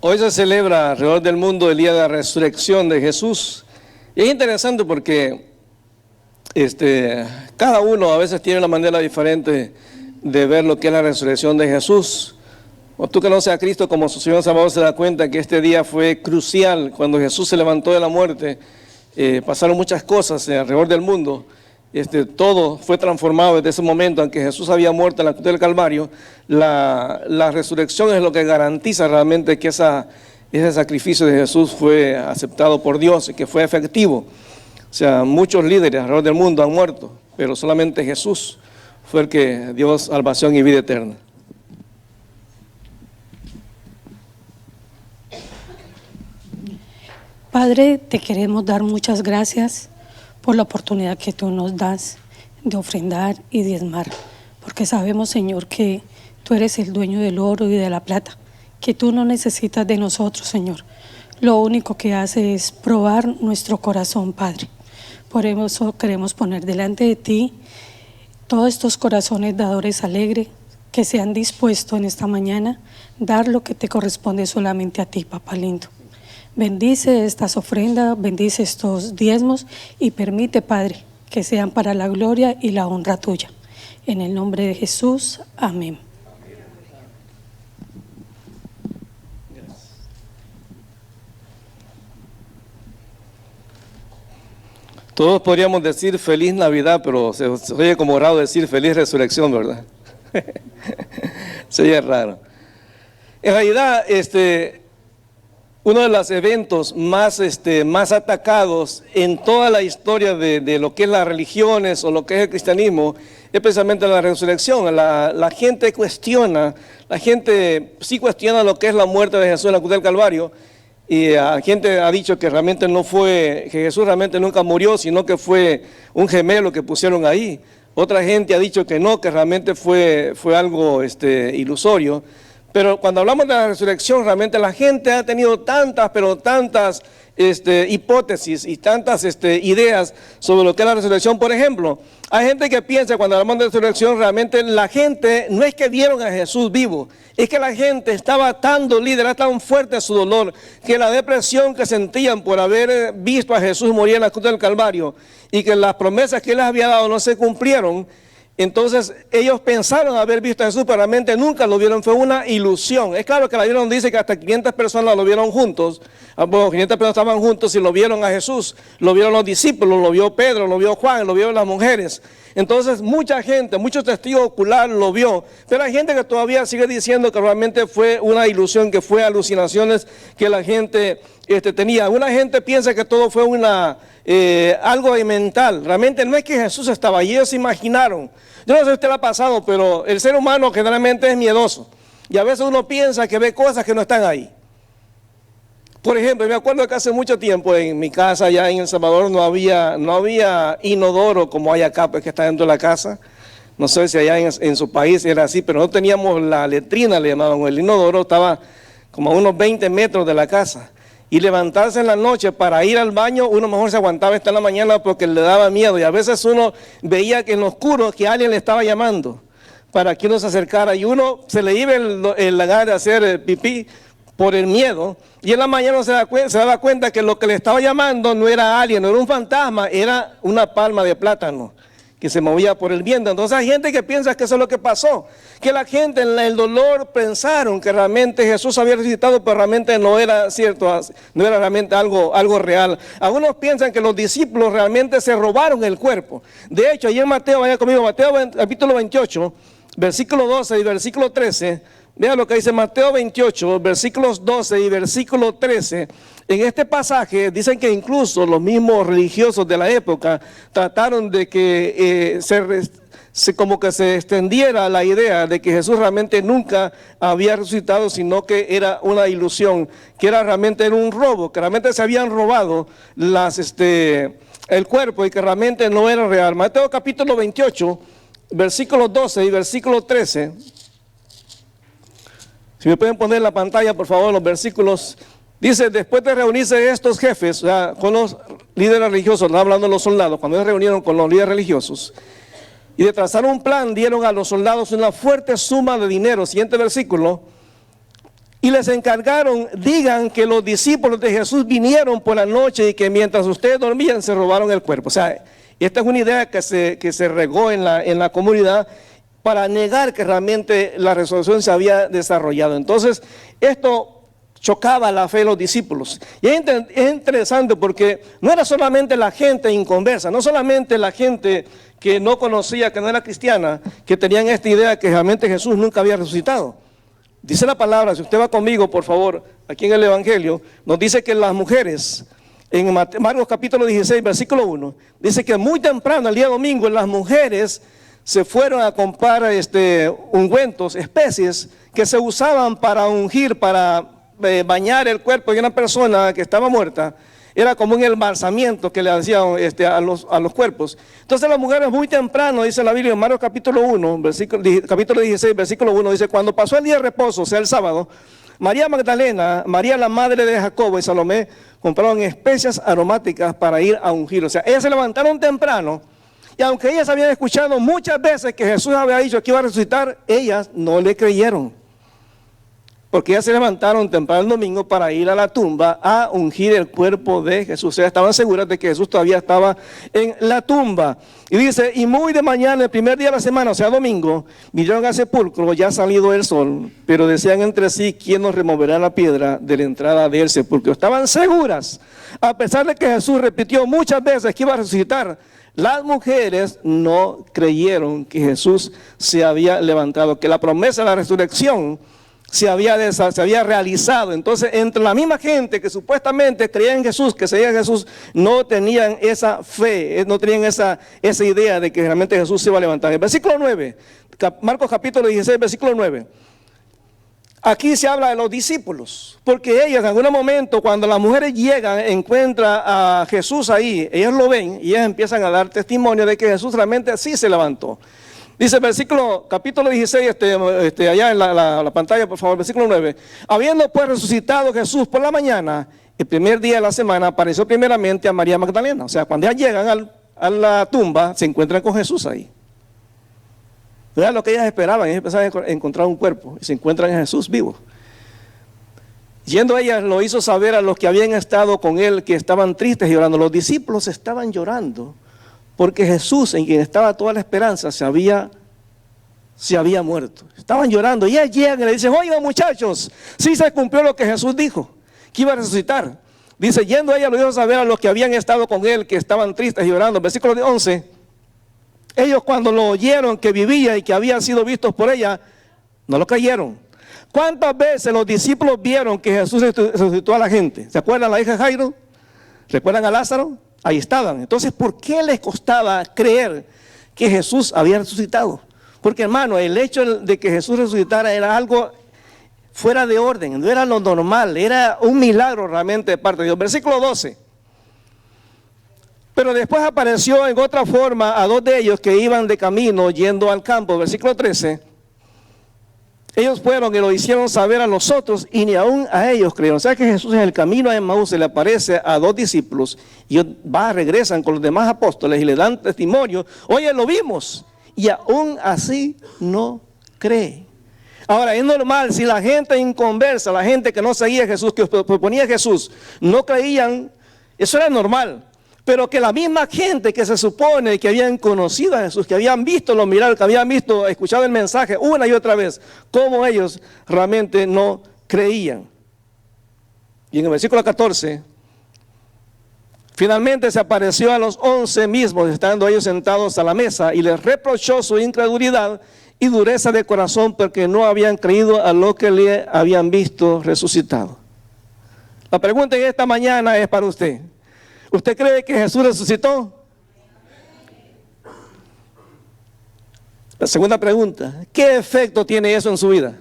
Hoy se celebra alrededor del mundo el día de la resurrección de Jesús. Y es interesante porque cada uno a veces tiene una manera diferente de ver lo que es la resurrección de Jesús. O tú que no seas Cristo como su Señor Salvador se da cuenta que este día fue crucial. Cuando Jesús se levantó de la muerte, pasaron muchas cosas alrededor del mundo. Todo fue transformado desde ese momento, aunque Jesús había muerto en la cruz del Calvario. La resurrección es lo que garantiza realmente que ese sacrificio de Jesús fue aceptado por Dios y que fue efectivo. O sea, muchos líderes alrededor del mundo han muerto, pero solamente Jesús fue el que dio salvación y vida eterna. Padre, te queremos dar muchas gracias por la oportunidad que tú nos das de ofrendar y diezmar, porque sabemos, Señor, que tú eres el dueño del oro y de la plata, que tú no necesitas de nosotros, Señor. Lo único que hace es probar nuestro corazón, Padre. Por eso queremos poner delante de ti todos estos corazones dadores alegres que se han dispuesto en esta mañana dar lo que te corresponde solamente a ti, Papá lindo. Bendice estas ofrendas, bendice estos diezmos y permite, Padre, que sean para la gloria y la honra tuya. En el nombre de Jesús, amén. Todos podríamos decir feliz Navidad, pero se oye como raro decir feliz resurrección, ¿verdad? Se oye raro. En realidad, uno de los eventos más atacados en toda la historia de lo que es las religiones o lo que es el cristianismo es precisamente la resurrección. La gente sí cuestiona lo que es la muerte de Jesús en la cruz del Calvario, y la gente ha dicho que realmente que Jesús realmente nunca murió, sino que fue un gemelo que pusieron ahí. Otra gente ha dicho que no, que realmente fue algo ilusorio. Pero cuando hablamos de la resurrección, realmente la gente ha tenido tantas hipótesis y tantas ideas sobre lo que es la resurrección. Por ejemplo, hay gente que piensa cuando hablamos de resurrección, realmente la gente no es que vieron a Jesús vivo, es que la gente estaba tan dolida, era tan fuerte su dolor, que la depresión que sentían por haber visto a Jesús morir en la cruz del Calvario y que las promesas que él les había dado no se cumplieron. Entonces ellos pensaron haber visto a Jesús, pero realmente nunca lo vieron, fue una ilusión. Es claro que la Biblia nos dice que hasta 500 personas lo vieron juntos. Bueno, 500 personas estaban juntos y lo vieron a Jesús, lo vieron los discípulos, lo vio Pedro, lo vio Juan, lo vieron las mujeres. Entonces mucha gente, muchos testigos oculares lo vio, pero hay gente que todavía sigue diciendo que realmente fue una ilusión, que fue alucinaciones que la gente tenía. Una gente piensa que todo fue algo mental. Realmente no es que Jesús estaba allí, ellos se imaginaron. Yo no sé si usted lo ha pasado, pero el ser humano generalmente es miedoso. Y a veces uno piensa que ve cosas que no están ahí. Por ejemplo, me acuerdo que hace mucho tiempo en mi casa, allá en El Salvador, no había inodoro como hay acá, pues que está dentro de la casa. No sé si allá en su país era así, pero no teníamos la letrina, le llamaban. El inodoro estaba como a unos 20 metros de la casa. Y levantarse en la noche para ir al baño, uno mejor se aguantaba hasta en la mañana porque le daba miedo. Y a veces uno veía que en lo oscuro que alguien le estaba llamando para que uno se acercara. Y uno se le iba el lagar de hacer pipí por el miedo. Y en la mañana se daba cuenta que lo que le estaba llamando no era alguien, no era un fantasma, era una palma de plátano que se movía por el viento. Entonces hay gente que piensa que eso es lo que pasó, que la gente en el dolor pensaron que realmente Jesús había resucitado, pero realmente no era cierto, no era realmente algo real. Algunos piensan que los discípulos realmente se robaron el cuerpo. De hecho, allí en Mateo, vaya conmigo, Mateo capítulo 28, versículo 12 y versículo 13, vean lo que dice Mateo 28, versículos 12 y versículo 13. En este pasaje dicen que incluso los mismos religiosos de la época trataron de que como que se extendiera la idea de que Jesús realmente nunca había resucitado, sino que era una ilusión, que realmente era un robo, que realmente se habían robado el cuerpo y que realmente no era real. Mateo capítulo 28, versículos 12 y versículo 13. Si me pueden poner en la pantalla, por favor, los versículos. Dice, después de reunirse estos jefes, o sea, con los líderes religiosos, no hablando de los soldados, cuando ellos se reunieron con los líderes religiosos, y de trazar un plan, dieron a los soldados una fuerte suma de dinero, siguiente versículo, y les encargaron, digan que los discípulos de Jesús vinieron por la noche y que mientras ustedes dormían se robaron el cuerpo. O sea, esta es una idea que se regó en la comunidad para negar que realmente la resurrección se había desarrollado. Entonces, esto chocaba la fe de los discípulos. Y es interesante porque no era solamente la gente inconversa, no solamente la gente que no conocía, que no era cristiana, que tenían esta idea que realmente Jesús nunca había resucitado. Dice la palabra, si usted va conmigo, por favor, aquí en el Evangelio, nos dice que las mujeres, en Marcos capítulo 16, versículo 1, dice que muy temprano, el día domingo, las mujeres se fueron a comprar ungüentos, especies que se usaban para ungir, para bañar el cuerpo de una persona que estaba muerta. Era como un embalsamiento que le hacían a los cuerpos. Entonces las mujeres muy temprano, dice la Biblia en Marcos capítulo 1, capítulo 16, versículo 1, dice, cuando pasó el día de reposo, o sea el sábado, María Magdalena, María la madre de Jacobo y Salomé compraron especias aromáticas para ir a ungir. O sea, ellas se levantaron temprano y aunque ellas habían escuchado muchas veces que Jesús había dicho que iba a resucitar, ellas no le creyeron. Porque ellas se levantaron temprano el domingo para ir a la tumba a ungir el cuerpo de Jesús. Ellas estaban seguras de que Jesús todavía estaba en la tumba. Y dice, y muy de mañana, el primer día de la semana, o sea domingo, vinieron al sepulcro, ya salido el sol, pero decían entre sí, ¿quién nos removerá la piedra de la entrada del sepulcro? Estaban seguras, a pesar de que Jesús repitió muchas veces que iba a resucitar. Las mujeres no creyeron que Jesús se había levantado, que la promesa de la resurrección se había realizado. Entonces, entre la misma gente que supuestamente creía en Jesús, que seguía a Jesús, no tenían esa fe, no tenían esa idea de que realmente Jesús se iba a levantar. El versículo 9, Marcos capítulo 16, versículo 9. Aquí se habla de los discípulos, porque ellas en algún momento, cuando las mujeres llegan, encuentran a Jesús ahí, ellas lo ven y ellas empiezan a dar testimonio de que Jesús realmente sí se levantó. Dice el versículo, capítulo 16, allá en la pantalla, por favor, versículo 9. Habiendo pues resucitado Jesús por la mañana, el primer día de la semana, apareció primeramente a María Magdalena. O sea, cuando ellas llegan a la tumba, se encuentran con Jesús ahí. No era lo que ellas esperaban, ellas pensaban encontrar un cuerpo, y se encuentran en Jesús vivo. Yendo ellas, lo hizo saber a los que habían estado con él, que estaban tristes y llorando. Los discípulos estaban llorando, porque Jesús, en quien estaba toda la esperanza, se había muerto. Estaban llorando y ellas llegan y le dicen, oigan muchachos, sí se cumplió lo que Jesús dijo, que iba a resucitar. Dice, yendo ella lo hizo saber a los que habían estado con él, que estaban tristes y llorando. Versículo 11, ellos cuando lo oyeron que vivía y que habían sido vistos por ella, no lo creyeron. ¿Cuántas veces los discípulos vieron que Jesús resucitó a la gente? ¿Se acuerdan la hija de Jairo? ¿Recuerdan a Lázaro? Ahí estaban. Entonces, ¿por qué les costaba creer que Jesús había resucitado? Porque, hermano, el hecho de que Jesús resucitara era algo fuera de orden, no era lo normal, era un milagro realmente de parte de Dios. Versículo 12. Pero después apareció en otra forma a dos de ellos que iban de camino yendo al campo. Versículo 13. Ellos fueron y lo hicieron saber a nosotros y ni aún a ellos creyeron. O sea que Jesús en el camino a Emmaús se le aparece a dos discípulos y ellos regresan con los demás apóstoles y le dan testimonio. Oye, lo vimos. Y aún así no cree. Ahora, es normal, si la gente inconversa, la gente que no seguía a Jesús, que proponía a Jesús, no creían, eso era normal. Pero que la misma gente que se supone que habían conocido a Jesús, que habían visto los milagros, que habían escuchado el mensaje una y otra vez, como ellos realmente no creían. Y en el versículo 14, finalmente se apareció a los 11 mismos, estando ellos sentados a la mesa, y les reprochó su incredulidad y dureza de corazón, porque no habían creído a lo que le habían visto resucitado. La pregunta en esta mañana es para usted. ¿Usted cree que Jesús resucitó? La segunda pregunta, ¿qué efecto tiene eso en su vida?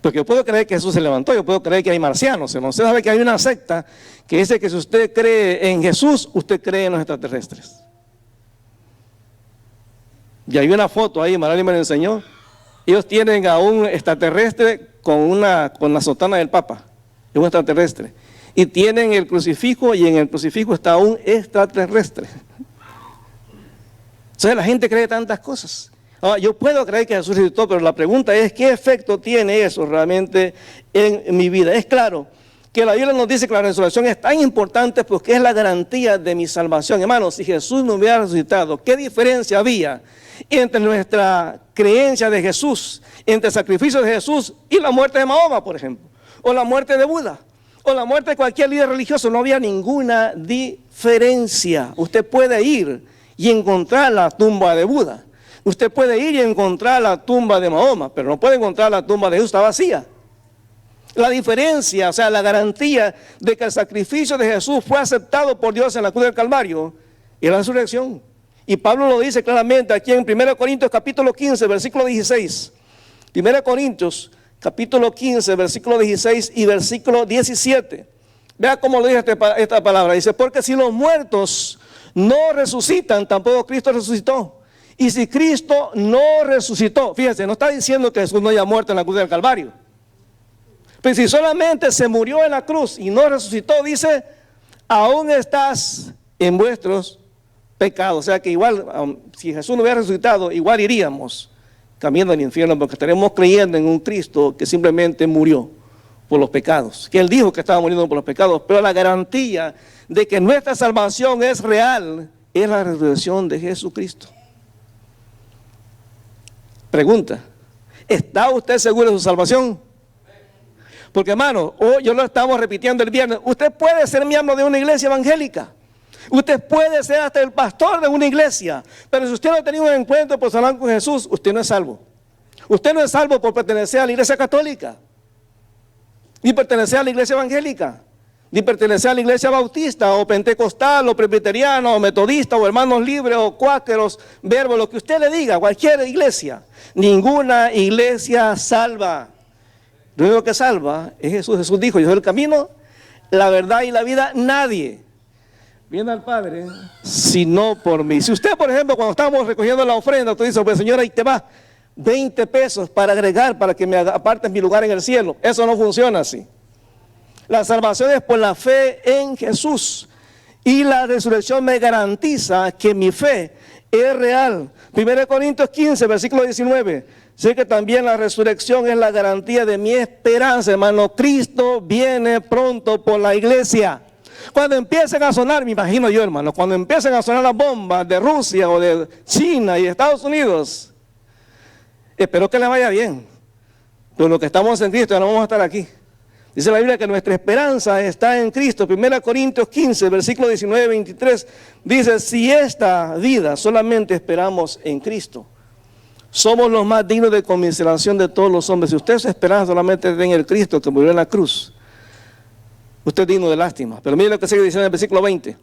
Porque yo puedo creer que Jesús se levantó, yo puedo creer que hay marcianos. Usted sabe que hay una secta que dice que si usted cree en Jesús, usted cree en los extraterrestres. Y hay una foto ahí, Marali me la enseñó. Ellos tienen a un extraterrestre con la sotana del Papa, es un extraterrestre. Y tienen el crucifijo y en el crucifijo está un extraterrestre. Entonces la gente cree tantas cosas. Ahora, yo puedo creer que Jesús resucitó, pero la pregunta es, ¿qué efecto tiene eso realmente en mi vida? Es claro que la Biblia nos dice que la resurrección es tan importante porque es la garantía de mi salvación. Hermanos, si Jesús no hubiera resucitado, ¿qué diferencia había entre nuestra creencia de Jesús, entre el sacrificio de Jesús y la muerte de Mahoma, por ejemplo? O la muerte de Buda, o la muerte de cualquier líder religioso. No había ninguna diferencia. Usted puede ir y encontrar la tumba de Buda. Usted puede ir y encontrar la tumba de Mahoma, pero no puede encontrar la tumba de Jesús, está vacía. La diferencia, o sea, la garantía de que el sacrificio de Jesús fue aceptado por Dios en la cruz del Calvario es la resurrección. Y Pablo lo dice claramente aquí en 1 Corintios capítulo 15, versículo 16. 1 Corintios capítulo 15, versículo 16 y versículo 17. Vea cómo lo dice esta palabra. Dice, porque si los muertos no resucitan, tampoco Cristo resucitó. Y si Cristo no resucitó, fíjense, no está diciendo que Jesús no haya muerto en la cruz del Calvario. Pero si solamente se murió en la cruz y no resucitó, dice, aún estás en vuestros pecados. O sea que igual, si Jesús no hubiera resucitado, igual iríamos camino al infierno, porque estaremos creyendo en un Cristo que simplemente murió por los pecados. Que Él dijo que estaba muriendo por los pecados, pero la garantía de que nuestra salvación es real es la resurrección de Jesucristo. Pregunta, ¿está usted seguro de su salvación? Porque hermano, yo lo estamos repitiendo el viernes, usted puede ser miembro de una iglesia evangélica, usted puede ser hasta el pastor de una iglesia, pero si usted no ha tenido un encuentro personal con Jesús, usted no es salvo. Usted no es salvo por pertenecer a la iglesia católica, ni pertenecer a la iglesia evangélica, ni pertenecer a la iglesia bautista, o pentecostal, o presbiteriana, o metodista, o hermanos libres, o cuáqueros, verbos, lo que usted le diga, cualquier iglesia. Ninguna iglesia salva. Lo único que salva es Jesús. Jesús dijo, yo soy el camino, la verdad y la vida. Nadie viene al Padre sino por mí. Si usted, por ejemplo, cuando estamos recogiendo la ofrenda, tú dices, pues señora, ahí te va 20 pesos para agregar, para que me apartes mi lugar en el cielo. Eso no funciona así. La salvación es por la fe en Jesús. Y la resurrección me garantiza que mi fe es real. 1 Corintios 15, versículo 19. Sé que también la resurrección es la garantía de mi esperanza, hermano. Cristo viene pronto por la iglesia. Cuando empiecen a sonar, me imagino yo, hermano, cuando empiecen a sonar las bombas de Rusia o de China y de Estados Unidos, espero que les vaya bien. Pero los que estamos en Cristo ya no vamos a estar aquí. Dice la Biblia que nuestra esperanza está en Cristo. 1 Corintios 15, versículo 19 y 23, dice, si esta vida solamente esperamos en Cristo, somos los más dignos de conmiseración de todos los hombres. Si usted se espera solamente en el Cristo que murió en la cruz, usted es digno de lástima. Pero mire lo que sigue diciendo en el versículo 20.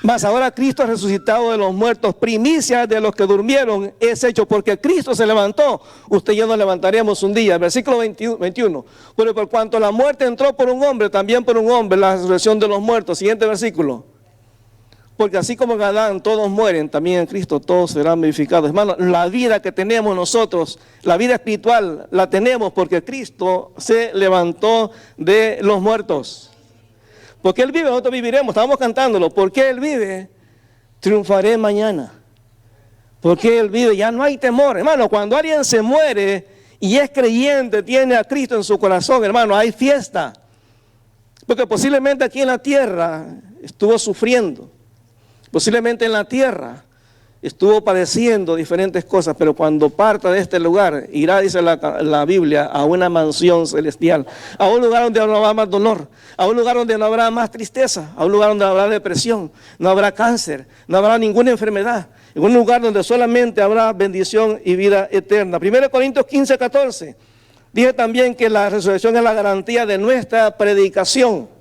Mas ahora Cristo ha resucitado de los muertos, primicia de los que durmieron es hecho, porque Cristo se levantó, usted y yo nos levantaremos un día. Versículo 21. Pero por cuanto la muerte entró por un hombre, también por un hombre la resurrección de los muertos. Siguiente versículo. Porque así como en Adán todos mueren, también en Cristo todos serán vivificados. Hermano, la vida que tenemos nosotros, la vida espiritual, la tenemos porque Cristo se levantó de los muertos. Porque Él vive, nosotros viviremos, estábamos cantándolo. Porque Él vive, triunfaré mañana. Porque Él vive, ya no hay temor. Hermano, cuando alguien se muere y es creyente, tiene a Cristo en su corazón, hermano, hay fiesta. Porque posiblemente aquí en la tierra estuvo sufriendo. Posiblemente en la tierra estuvo padeciendo diferentes cosas, pero cuando parta de este lugar, irá, dice la Biblia, a una mansión celestial, a un lugar donde no habrá más dolor, a un lugar donde no habrá más tristeza, a un lugar donde no habrá depresión, no habrá cáncer, no habrá ninguna enfermedad, en un lugar donde solamente habrá bendición y vida eterna. 1 Corintios 15, 14, dije también que la resurrección es la garantía de nuestra predicación.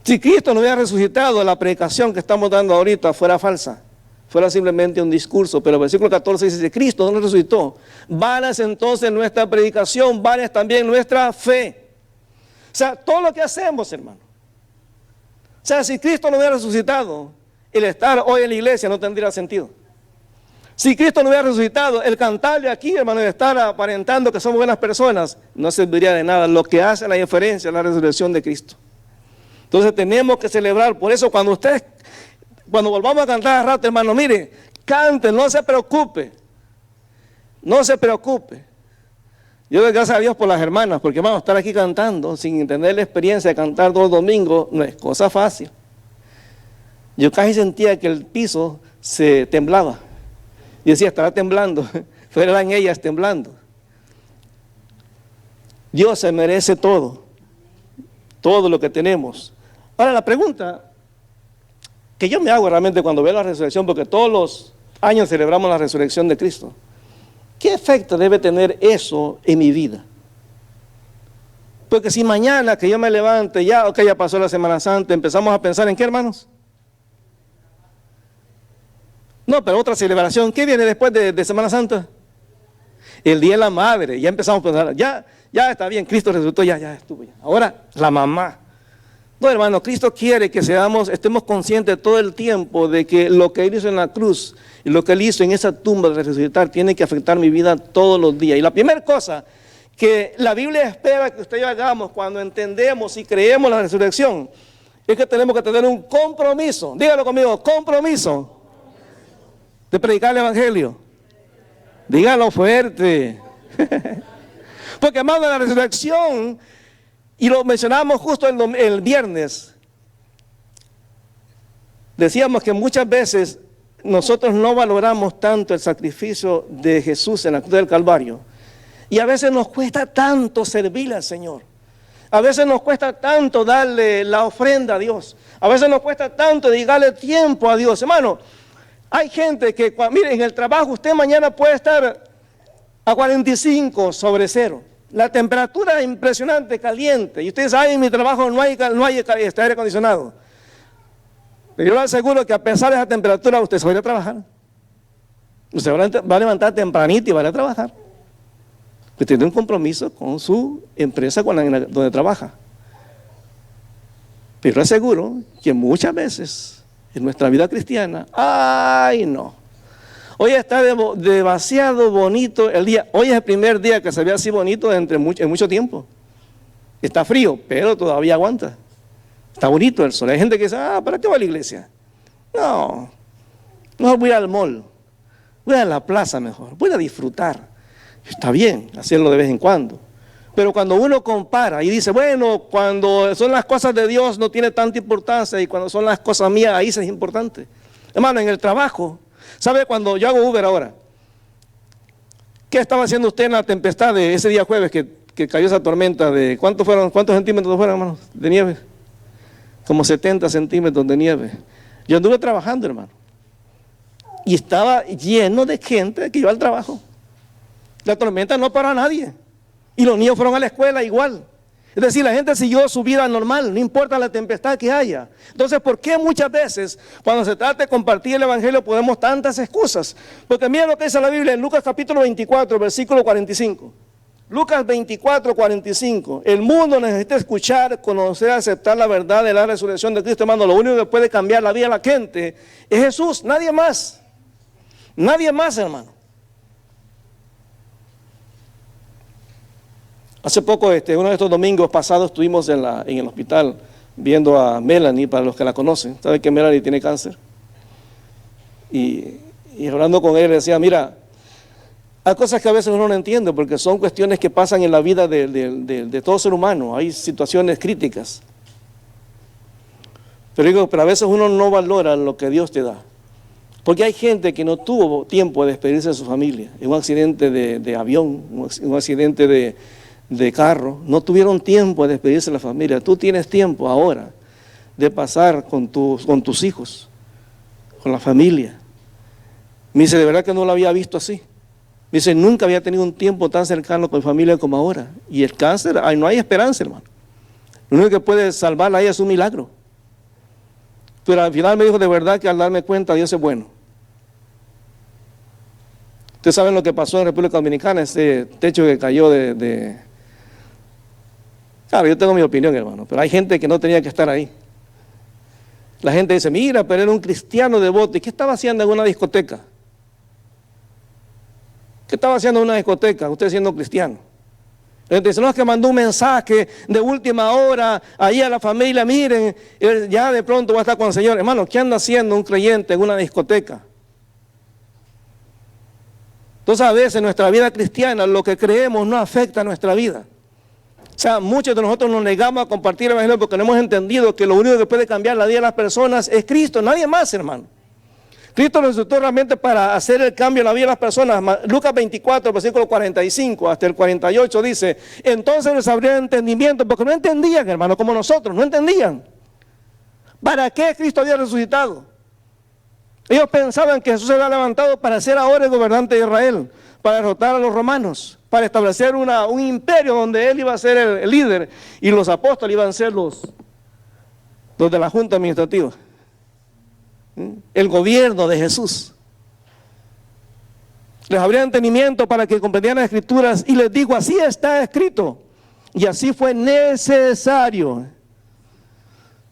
Si Cristo no hubiera resucitado, la predicación que estamos dando ahorita fuera falsa, fuera simplemente un discurso. Pero el versículo 14 dice, si Cristo no resucitó, vana es entonces nuestra predicación, vana es también nuestra fe. O sea, todo lo que hacemos, hermano. O sea, si Cristo no hubiera resucitado, el estar hoy en la iglesia no tendría sentido. Si Cristo no hubiera resucitado, el cantarle aquí, hermano, el estar aparentando que somos buenas personas, no serviría de nada. Lo que hace la diferencia es la resurrección de Cristo. Entonces tenemos que celebrar. Por eso cuando volvamos a cantar a rato, hermano, mire, cante, no se preocupe. No se preocupe. Yo doy gracias a Dios por las hermanas, porque hermano, estar aquí cantando sin tener la experiencia de cantar todo el domingo no es cosa fácil. Yo casi sentía que el piso se temblaba. Y decía, estará temblando, pero eran ellas temblando. Dios se merece todo lo que tenemos. Ahora la pregunta que yo me hago realmente cuando veo la resurrección, porque todos los años celebramos la resurrección de Cristo, ¿qué efecto debe tener eso en mi vida? Porque si mañana que yo me levante, ya pasó la Semana Santa, empezamos a pensar en qué, hermanos. No, pero otra celebración, ¿qué viene después de Semana Santa? El Día de la Madre, ya empezamos a pensar, ya está bien, Cristo resucitó, ya estuvo. Ya. Ahora, la mamá. No, hermano, Cristo quiere que estemos conscientes todo el tiempo de que lo que Él hizo en la cruz y lo que Él hizo en esa tumba de resucitar tiene que afectar mi vida todos los días. Y la primera cosa que la Biblia espera que usted y yo hagamos cuando entendemos y creemos la resurrección es que tenemos que tener un compromiso. Dígalo conmigo, compromiso de predicar el Evangelio. Dígalo fuerte. Porque hermano, la resurrección, y lo mencionamos justo el viernes, decíamos que muchas veces nosotros no valoramos tanto el sacrificio de Jesús en la cruz del Calvario. Y a veces nos cuesta tanto servirle al Señor. A veces nos cuesta tanto darle la ofrenda a Dios. A veces nos cuesta tanto dedicarle tiempo a Dios. Hermano, hay gente que, mire, en el trabajo usted mañana puede estar a 45 sobre cero. La temperatura es impresionante, caliente. Y ustedes saben, en mi trabajo no hay aire acondicionado. Pero yo le aseguro que a pesar de esa temperatura, usted se va a ir a trabajar. Usted va a levantar tempranito y va a ir a trabajar. Usted tiene un compromiso con su empresa donde trabaja. Pero le aseguro que muchas veces en nuestra vida cristiana, ¡ay no! Hoy está demasiado bonito el día. Hoy es el primer día que se ve así bonito en mucho tiempo. Está frío, pero todavía aguanta. Está bonito el sol. Hay gente que dice, ¿para qué va a la iglesia? No voy al mall. Voy a la plaza mejor. Voy a disfrutar. Está bien hacerlo de vez en cuando. Pero cuando uno compara y dice, bueno, cuando son las cosas de Dios no tiene tanta importancia y cuando son las cosas mías, ahí sí es importante. Hermano, en el trabajo, ¿sabe cuando yo hago Uber ahora? ¿Qué estaba haciendo usted en la tempestad de ese día jueves que cayó esa tormenta de, ¿cuántos centímetros fueron, hermano, de nieve? Como 70 centímetros de nieve. Yo anduve trabajando, hermano. Y estaba lleno de gente que iba al trabajo. La tormenta no paró a nadie. Y los niños fueron a la escuela igual. Es decir, la gente siguió su vida normal, no importa la tempestad que haya. Entonces, ¿por qué muchas veces cuando se trata de compartir el Evangelio ponemos tantas excusas? Porque mira lo que dice la Biblia en Lucas capítulo 24, versículo 45. Lucas 24, 45. El mundo necesita escuchar, conocer, aceptar la verdad de la resurrección de Cristo, hermano. Lo único que puede cambiar la vida de la gente es Jesús, nadie más. Nadie más, hermano. Hace poco, uno de estos domingos pasados, estuvimos en el hospital viendo a Melanie, para los que la conocen. ¿Saben que Melanie tiene cáncer? Y hablando con él, le decía, mira, hay cosas que a veces uno no entiende, porque son cuestiones que pasan en la vida de todo ser humano. Hay situaciones críticas. Pero a veces uno no valora lo que Dios te da. Porque hay gente que no tuvo tiempo de despedirse de su familia. En un accidente de avión, un accidente de carro, no tuvieron tiempo de despedirse de la familia. Tú tienes tiempo ahora de pasar con tus hijos, con la familia. Me dice, de verdad que no lo había visto así. Me dice, nunca había tenido un tiempo tan cercano con mi familia como ahora. Y el cáncer, no hay esperanza, hermano. Lo único que puede salvarla a ella es un milagro. Pero al final me dijo, de verdad que al darme cuenta, Dios es bueno. Ustedes saben lo que pasó en República Dominicana, ese techo que cayó Claro, yo tengo mi opinión, hermano, pero hay gente que no tenía que estar ahí. La gente dice, mira, pero era un cristiano devoto. ¿Y qué estaba haciendo en una discoteca? ¿Qué estaba haciendo en una discoteca, usted siendo cristiano? La gente dice, no, es que mandó un mensaje de última hora ahí a la familia, miren, ya de pronto va a estar con el Señor. Hermano, ¿qué anda haciendo un creyente en una discoteca? Entonces a veces nuestra vida cristiana, lo que creemos no afecta a nuestra vida. O sea, muchos de nosotros nos negamos a compartir el evangelio porque no hemos entendido que lo único que puede cambiar la vida de las personas es Cristo, nadie más, hermano. Cristo resucitó realmente para hacer el cambio en la vida de las personas. Lucas 24, versículo 45 hasta el 48 dice, entonces les abrió entendimiento, porque no entendían, hermano, como nosotros, no entendían. ¿Para qué Cristo había resucitado? Ellos pensaban que Jesús se había levantado para ser ahora el gobernante de Israel, para derrotar a los romanos, para establecer un imperio donde él iba a ser el líder y los apóstoles iban a ser los de la junta administrativa. El gobierno de Jesús. Les abrió entendimiento para que comprendieran las escrituras y les dijo, así está escrito. Y así fue necesario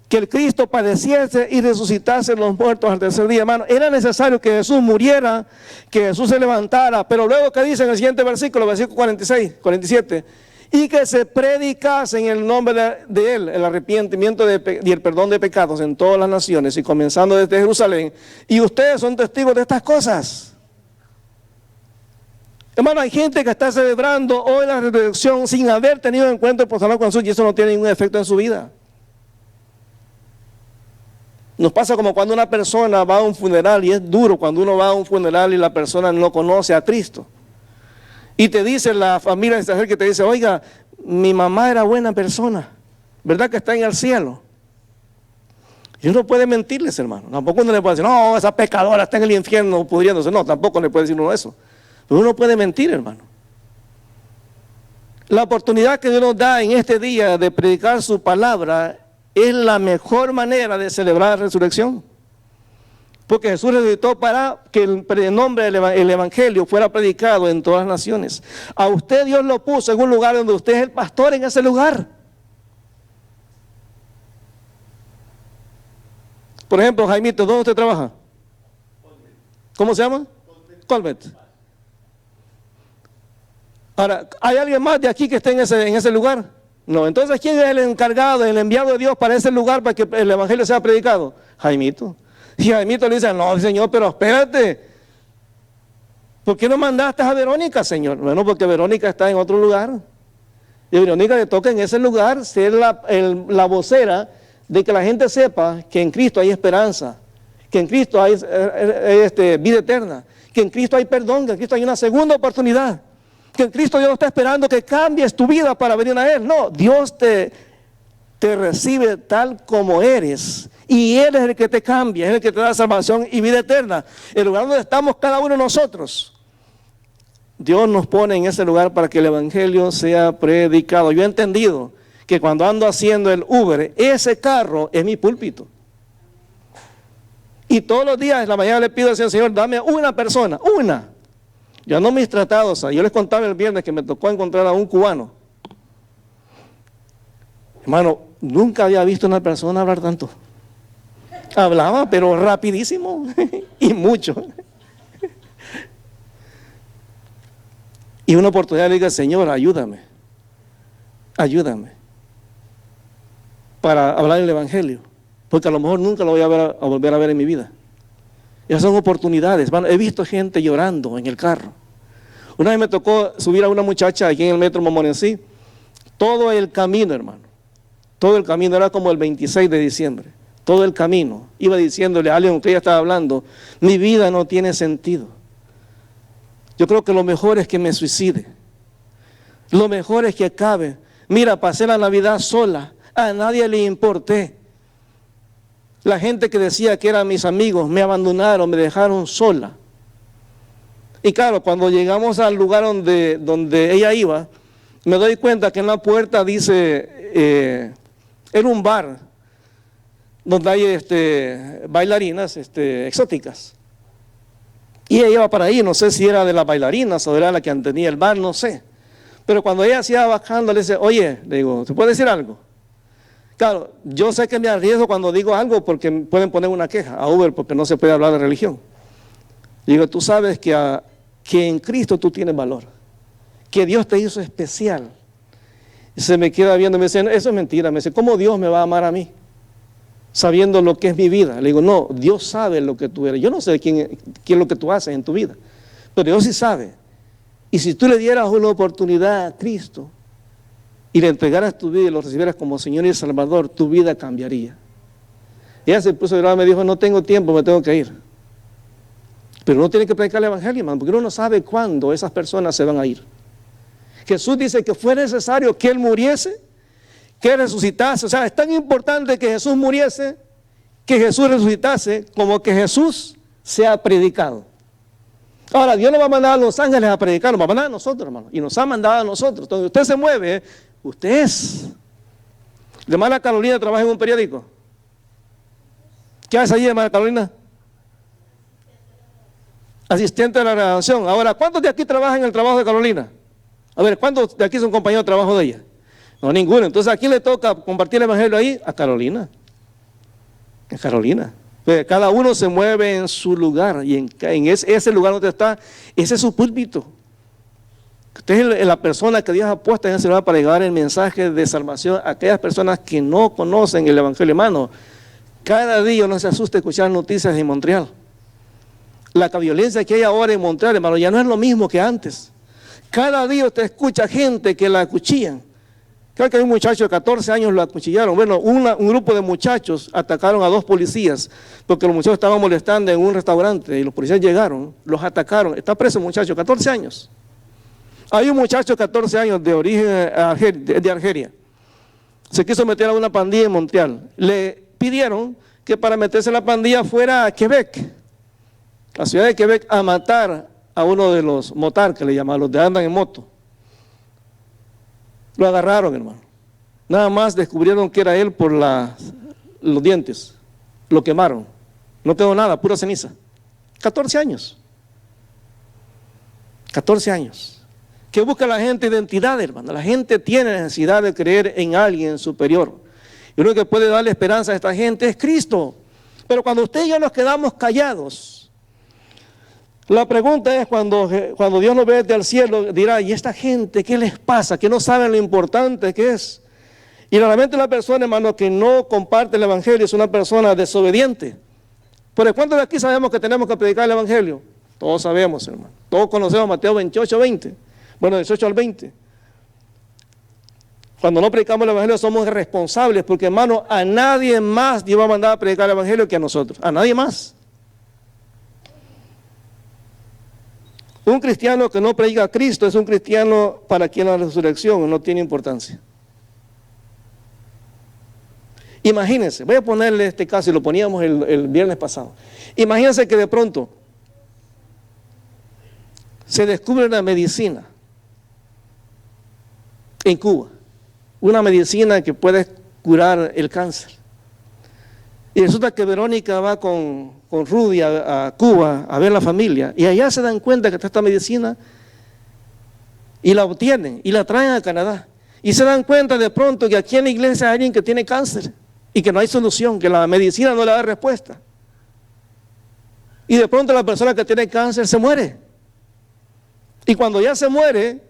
que el Cristo padeciese y resucitase los muertos al tercer día, hermano. Era necesario que Jesús muriera, que Jesús se levantara, pero luego que dice en el siguiente versículo 47, y que se predicase en el nombre de Él, el arrepentimiento y el perdón de pecados en todas las naciones, y comenzando desde Jerusalén, y ustedes son testigos de estas cosas. Hermano, hay gente que está celebrando hoy la resurrección sin haber tenido encuentro personal con Jesús, y eso no tiene ningún efecto en su vida. Nos pasa como cuando una persona va a un funeral, y es duro cuando uno va a un funeral y la persona no conoce a Cristo. Y te dice la familia extranjera que te dice, oiga, mi mamá era buena persona, ¿verdad que está en el cielo? Y uno puede mentirles, hermano. Tampoco uno le puede decir, no, esa pecadora está en el infierno pudriéndose. No, tampoco le puede decir uno eso. Pero uno puede mentir, hermano. La oportunidad que Dios nos da en este día de predicar su palabra es la mejor manera de celebrar la resurrección. Porque Jesús resucitó para que el nombre del evangelio fuera predicado en todas las naciones. A usted Dios lo puso en un lugar donde usted es el pastor en ese lugar. Por ejemplo, Jaimito, ¿dónde usted trabaja? ¿Cómo se llama? Colbert. Ahora, ¿hay alguien más de aquí que esté en ese lugar? No, entonces ¿quién es el encargado, el enviado de Dios para ese lugar para que el evangelio sea predicado? Jaimito. Y Jaimito le dice, no, Señor, pero espérate. ¿Por qué no mandaste a Verónica, Señor? Bueno, porque Verónica está en otro lugar. Y a Verónica le toca en ese lugar ser la vocera de que la gente sepa que en Cristo hay esperanza, que en Cristo hay vida eterna, que en Cristo hay perdón, que en Cristo hay una segunda oportunidad, que en Cristo Dios está esperando que cambies tu vida para venir a Él. No, Dios te recibe tal como eres. Y Él es el que te cambia, es el que te da salvación y vida eterna. El lugar donde estamos cada uno de nosotros, Dios nos pone en ese lugar para que el evangelio sea predicado. Yo he entendido que cuando ando haciendo el Uber, ese carro es mi púlpito. Y todos los días en la mañana le pido al Señor, dame una persona, una. Ya no mis tratados. Yo les contaba el viernes que me tocó encontrar a un cubano. Hermano, nunca había visto a una persona hablar tanto. Hablaba, pero rapidísimo y mucho. Y una oportunidad le digo, Señor, ayúdame para hablar el evangelio, porque a lo mejor nunca lo voy a volver a ver en mi vida. Esas son oportunidades. He visto gente llorando en el carro. Una vez me tocó subir a una muchacha aquí en el metro Montmorency, todo el camino, hermano, todo el camino, era como el 26 de diciembre. Todo el camino iba diciéndole a alguien que ella estaba hablando, mi vida no tiene sentido. Yo creo que lo mejor es que me suicide. Lo mejor es que acabe. Mira, pasé la Navidad sola, a nadie le importé. La gente que decía que eran mis amigos me abandonaron, me dejaron sola. Y claro, cuando llegamos al lugar donde ella iba, me doy cuenta que en la puerta dice, era un bar donde hay bailarinas exóticas. Y ella iba para ahí, no sé si era de las bailarinas o era la que tenía el bar, no sé. Pero cuando ella se iba bajando, le dice, oye, le digo, ¿te puede decir algo? Claro, yo sé que me arriesgo cuando digo algo porque pueden poner una queja a Uber porque no se puede hablar de religión. Le digo, tú sabes que en Cristo tú tienes valor, que Dios te hizo especial. Y se me queda viendo y me dice, eso es mentira. Me dice, ¿cómo Dios me va a amar a mí? Sabiendo lo que es mi vida. Le digo, no, Dios sabe lo que tú eres. Yo no sé quién es lo que tú haces en tu vida, pero Dios sí sabe. Y si tú le dieras una oportunidad a Cristo y le entregaras tu vida y lo recibieras como Señor y Salvador, tu vida cambiaría. Ella se puso a llorar y me dijo, no tengo tiempo, me tengo que ir. Pero uno tiene que predicar el evangelio, hermano, porque uno no sabe cuándo esas personas se van a ir. Jesús dice que fue necesario que Él muriese, que Él resucitase. O sea, es tan importante que Jesús muriese, que Jesús resucitase, como que Jesús sea predicado. Ahora, Dios no va a mandar a los ángeles a predicar, nos va a mandar a nosotros, hermano. Y nos ha mandado a nosotros. Entonces, usted se mueve, usted es. La hermana Carolina trabaja en un periódico. ¿Qué hace allí, hermana Carolina? Asistente de la redacción. Ahora, ¿cuántos de aquí trabajan en el trabajo de Carolina? A ver, ¿cuántos de aquí son compañeros de trabajo de ella? No, ninguno. Entonces, ¿a quién le toca compartir el evangelio ahí? A Carolina. A Carolina. Pues cada uno se mueve en su lugar y en ese lugar donde está, ese es su púlpito. Usted es la persona que Dios ha puesto en ese lugar para llevar el mensaje de salvación a aquellas personas que no conocen el evangelio, hermano. Cada día no se asuste escuchar noticias de Montreal. La violencia que hay ahora en Montreal, hermano, ya no es lo mismo que antes. Cada día usted escucha gente que la acuchillan. Creo que hay un muchacho de 14 años lo acuchillaron. Bueno, un grupo de muchachos atacaron a 2 policías porque los muchachos estaban molestando en un restaurante y los policías llegaron, los atacaron. Está preso el muchacho, 14 años. Hay un muchacho de 14 años de origen de Argelia. Se quiso meter a una pandilla en Montreal. Le pidieron que para meterse en la pandilla fuera a Quebec, la ciudad de Quebec, a matar a uno de los motar, que le llaman, los de andan en moto. Lo agarraron, hermano. Nada más descubrieron que era él por los dientes. Lo quemaron. No quedó nada, pura ceniza. 14 años. 14 años. ¿Qué busca la gente? Identidad, hermano. La gente tiene necesidad de creer en alguien superior. Y lo que puede darle esperanza a esta gente es Cristo. Pero cuando usted y yo nos quedamos callados, la pregunta es cuando Dios nos ve desde el cielo, dirá, ¿y esta gente qué les pasa? Que no saben lo importante que es. Y realmente la persona, hermano, que no comparte el evangelio es una persona desobediente. ¿Pero cuántos de aquí sabemos que tenemos que predicar el evangelio? Todos sabemos, hermano. Todos conocemos Mateo 28, 20. Bueno, 18 al 20. Cuando no predicamos el evangelio somos responsables, porque, hermano, a nadie más Dios va a mandar a predicar el evangelio que a nosotros. A nadie más. Un cristiano que no predica a Cristo es un cristiano para quien la resurrección no tiene importancia. Imagínense, voy a ponerle este caso, y lo poníamos el viernes pasado. Imagínense que de pronto se descubre una medicina en Cuba, una medicina que puede curar el cáncer. Y resulta que Verónica va con Rudy a Cuba a ver la familia, y allá se dan cuenta que está esta medicina, y la obtienen, y la traen a Canadá. Y se dan cuenta de pronto que aquí en la iglesia hay alguien que tiene cáncer, y que no hay solución, que la medicina no le da respuesta. Y de pronto la persona que tiene cáncer se muere. Y cuando ya se muere,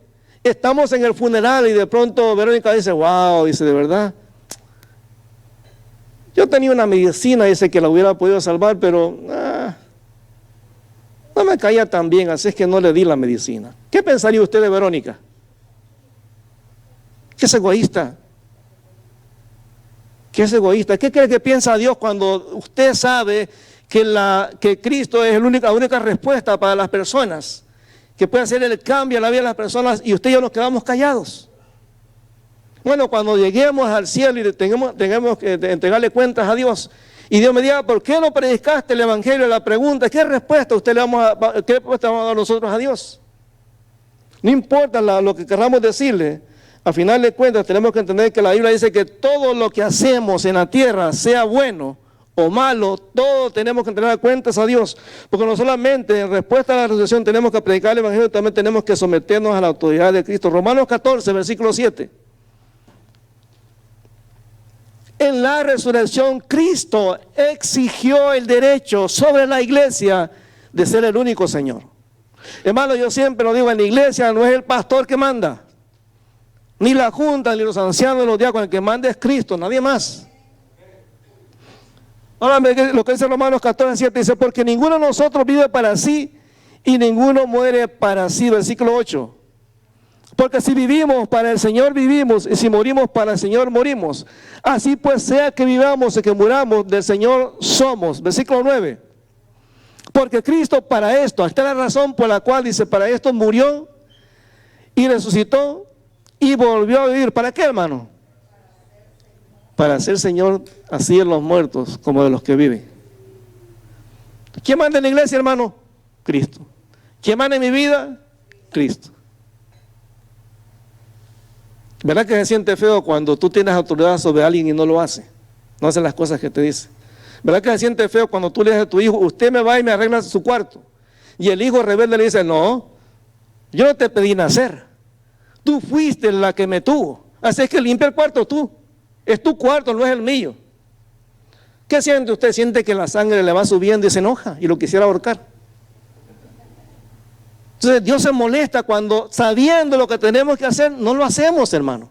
estamos en el funeral, y de pronto Verónica dice, wow, dice, de verdad, yo tenía una medicina, dice, que la hubiera podido salvar, pero no me caía tan bien, así es que no le di la medicina. ¿Qué pensaría usted de Verónica? ¿Qué es egoísta? ¿Qué es egoísta? ¿Qué cree que piensa Dios cuando usted sabe que Cristo es la única respuesta para las personas, que puede hacer el cambio en la vida de las personas, y usted y yo nos quedamos callados? Bueno, cuando lleguemos al cielo y tengamos que entregarle cuentas a Dios, y Dios me diga, ¿por qué no predicaste el evangelio? La pregunta, ¿qué respuesta qué respuesta vamos a dar nosotros a Dios? No importa lo que queramos decirle, al final de cuentas tenemos que entender que la Biblia dice que todo lo que hacemos en la tierra, sea bueno o malo, todo tenemos que entregar cuentas a Dios, porque no solamente en respuesta a la resurrección tenemos que predicar el evangelio, también tenemos que someternos a la autoridad de Cristo. Romanos 14, versículo 7. En la resurrección, Cristo exigió el derecho sobre la iglesia de ser el único Señor. Hermano, yo siempre lo digo, en la iglesia no es el pastor que manda, ni la junta, ni los ancianos, ni los diáconos, el que manda es Cristo, nadie más. Ahora lo que dice Romanos 14, 7, dice, porque ninguno de nosotros vive para sí, y ninguno muere para sí. Versículo 8. Porque si vivimos, para el Señor vivimos, y si morimos, para el Señor morimos. Así pues, sea que vivamos o que muramos, del Señor somos. Versículo 9. Porque Cristo para esto, esta es la razón por la cual dice, para esto murió y resucitó y volvió a vivir. ¿Para qué, hermano? Para ser Señor así de los muertos como de los que viven. ¿Quién manda en la iglesia, hermano? Cristo. ¿Quién manda en mi vida? Cristo. ¿Verdad que se siente feo cuando tú tienes autoridad sobre alguien y no lo hace? No hace las cosas que te dice. ¿Verdad que se siente feo cuando tú le dices a tu hijo, usted me va y me arregla su cuarto? Y el hijo rebelde le dice, no, yo no te pedí nacer. Tú fuiste la que me tuvo. Así es que limpia el cuarto tú. Es tu cuarto, no es el mío. ¿Qué siente usted? Siente que la sangre le va subiendo y se enoja y lo quisiera ahorcar. Entonces Dios se molesta cuando, sabiendo lo que tenemos que hacer, no lo hacemos, hermano.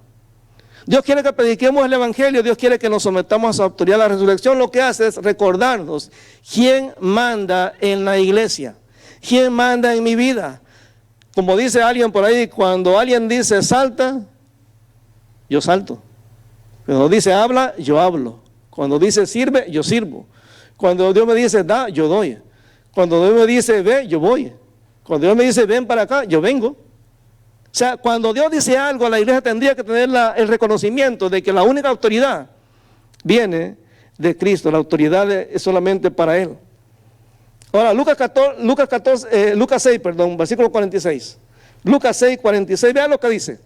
Dios quiere que prediquemos el Evangelio, Dios quiere que nos sometamos a su autoridad. La resurrección lo que hace es recordarnos quién manda en la iglesia, quién manda en mi vida. Como dice alguien por ahí, cuando alguien dice salta, yo salto. Cuando dice habla, yo hablo. Cuando dice sirve, yo sirvo. Cuando Dios me dice da, yo doy. Cuando Dios me dice ve, yo voy. Cuando Dios me dice ven para acá, yo vengo. O sea, cuando Dios dice algo, la iglesia tendría que tener el reconocimiento de que la única autoridad viene de Cristo. La autoridad es solamente para Él. Ahora, Lucas 6, versículo 46. Lucas 6, 46, vean lo que dice.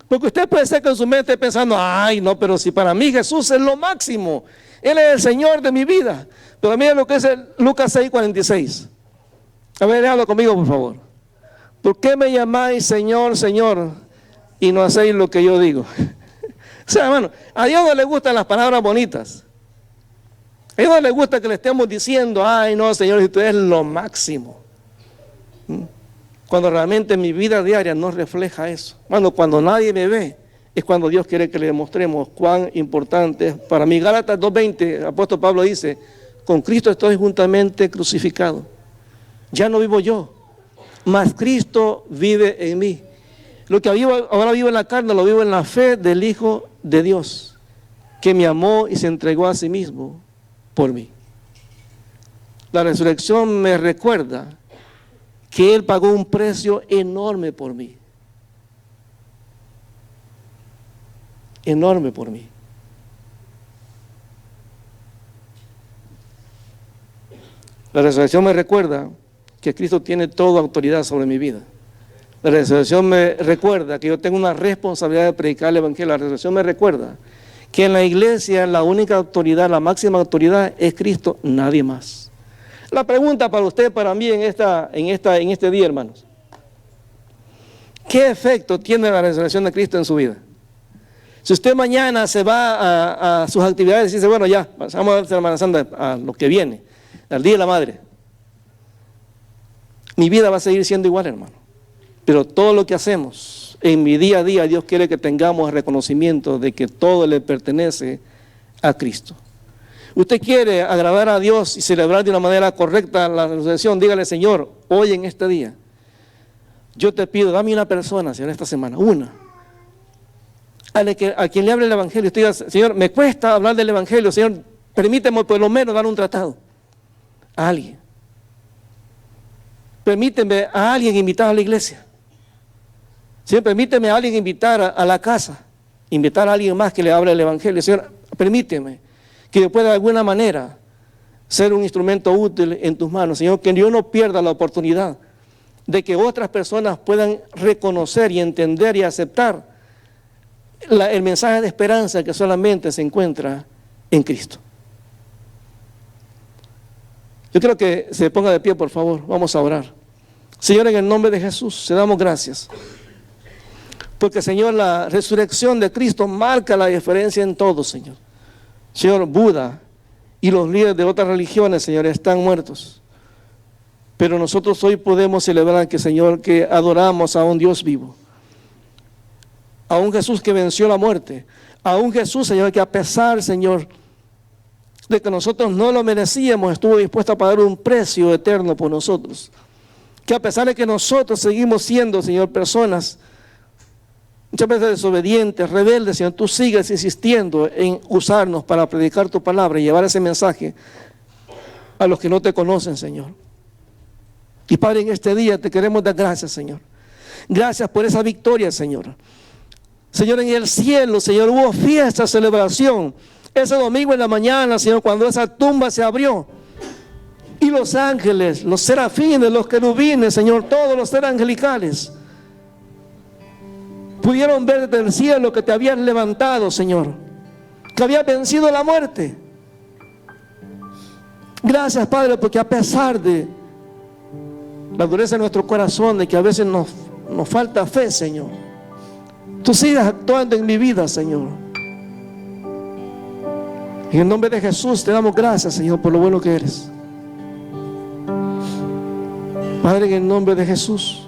Porque usted puede ser que en su mente esté pensando, ay no, pero si para mí Jesús es lo máximo, Él es el Señor de mi vida. Pero miren lo que es Lucas 6, 46. A ver, léalo conmigo, por favor. ¿Por qué me llamáis Señor, Señor, y no hacéis lo que yo digo? O sea, hermano, a Dios no le gustan las palabras bonitas. A Dios no le gusta que le estemos diciendo, ay no, Señor, si tú eres lo máximo. Cuando realmente mi vida diaria no refleja eso. Cuando nadie me ve, es cuando Dios quiere que le demostremos cuán importante es. Para mí, Gálatas 2:20, el apóstol Pablo dice, con Cristo estoy juntamente crucificado. Ya no vivo yo, mas Cristo vive en mí. Lo que ahora vivo en la carne, lo vivo en la fe del Hijo de Dios, que me amó y se entregó a sí mismo por mí. La resurrección me recuerda que Él pagó un precio enorme por mí. Enorme por mí. La resurrección me recuerda que Cristo tiene toda autoridad sobre mi vida. La resurrección me recuerda que yo tengo una responsabilidad de predicar el Evangelio. La resurrección me recuerda que en la iglesia la única autoridad, la máxima autoridad es Cristo, nadie más. La pregunta para usted, para mí en este día, hermanos. ¿Qué efecto tiene la resurrección de Cristo en su vida? Si usted mañana se va a sus actividades y dice, bueno, ya, vamos a Semana Santa, a lo que viene, al Día de la Madre. Mi vida va a seguir siendo igual, hermano. Pero todo lo que hacemos en mi día a día, Dios quiere que tengamos el reconocimiento de que todo le pertenece a Cristo. Usted quiere agradar a Dios y celebrar de una manera correcta la resurrección, dígale, Señor, hoy en este día, yo te pido, dame una persona, Señor, esta semana, una, a quien le hable el Evangelio. Usted diga, Señor, me cuesta hablar del Evangelio, Señor, permíteme por lo menos dar un tratado a alguien. Permíteme a alguien invitar a la iglesia. Señor, permíteme a alguien invitar a la casa, invitar a alguien más que le hable el Evangelio. Señor, permíteme que yo pueda de alguna manera ser un instrumento útil en tus manos. Señor, que yo no pierda la oportunidad de que otras personas puedan reconocer y entender y aceptar el mensaje de esperanza que solamente se encuentra en Cristo. Yo quiero que se ponga de pie, por favor. Vamos a orar. Señor, en el nombre de Jesús, te damos gracias. Porque, Señor, la resurrección de Cristo marca la diferencia en todo, Señor. Señor, Buda y los líderes de otras religiones, Señor, están muertos. Pero nosotros hoy podemos celebrar que, Señor, que adoramos a un Dios vivo. A un Jesús que venció la muerte. A un Jesús, Señor, que a pesar, Señor, de que nosotros no lo merecíamos, estuvo dispuesto a pagar un precio eterno por nosotros. que a pesar de que nosotros seguimos siendo, Señor, personas muchas veces desobedientes, rebeldes, Señor, tú sigues insistiendo en usarnos para predicar tu palabra y llevar ese mensaje a los que no te conocen, Señor. Y Padre, en este día te queremos dar gracias, Señor. Gracias por esa victoria, Señor. Señor, en el cielo, Señor, hubo fiesta, celebración. Ese domingo en la mañana, Señor, cuando esa tumba se abrió, y los ángeles, los serafines, los querubines, Señor, todos los seres angelicales pudieron ver desde el cielo que te habías levantado, Señor, que habías vencido la muerte. Gracias, Padre, porque a pesar de la dureza de nuestro corazón, de que a veces nos falta fe, Señor, tú sigues actuando en mi vida, Señor. En el nombre de Jesús te damos gracias, Señor, por lo bueno que eres. Padre, en el nombre de Jesús,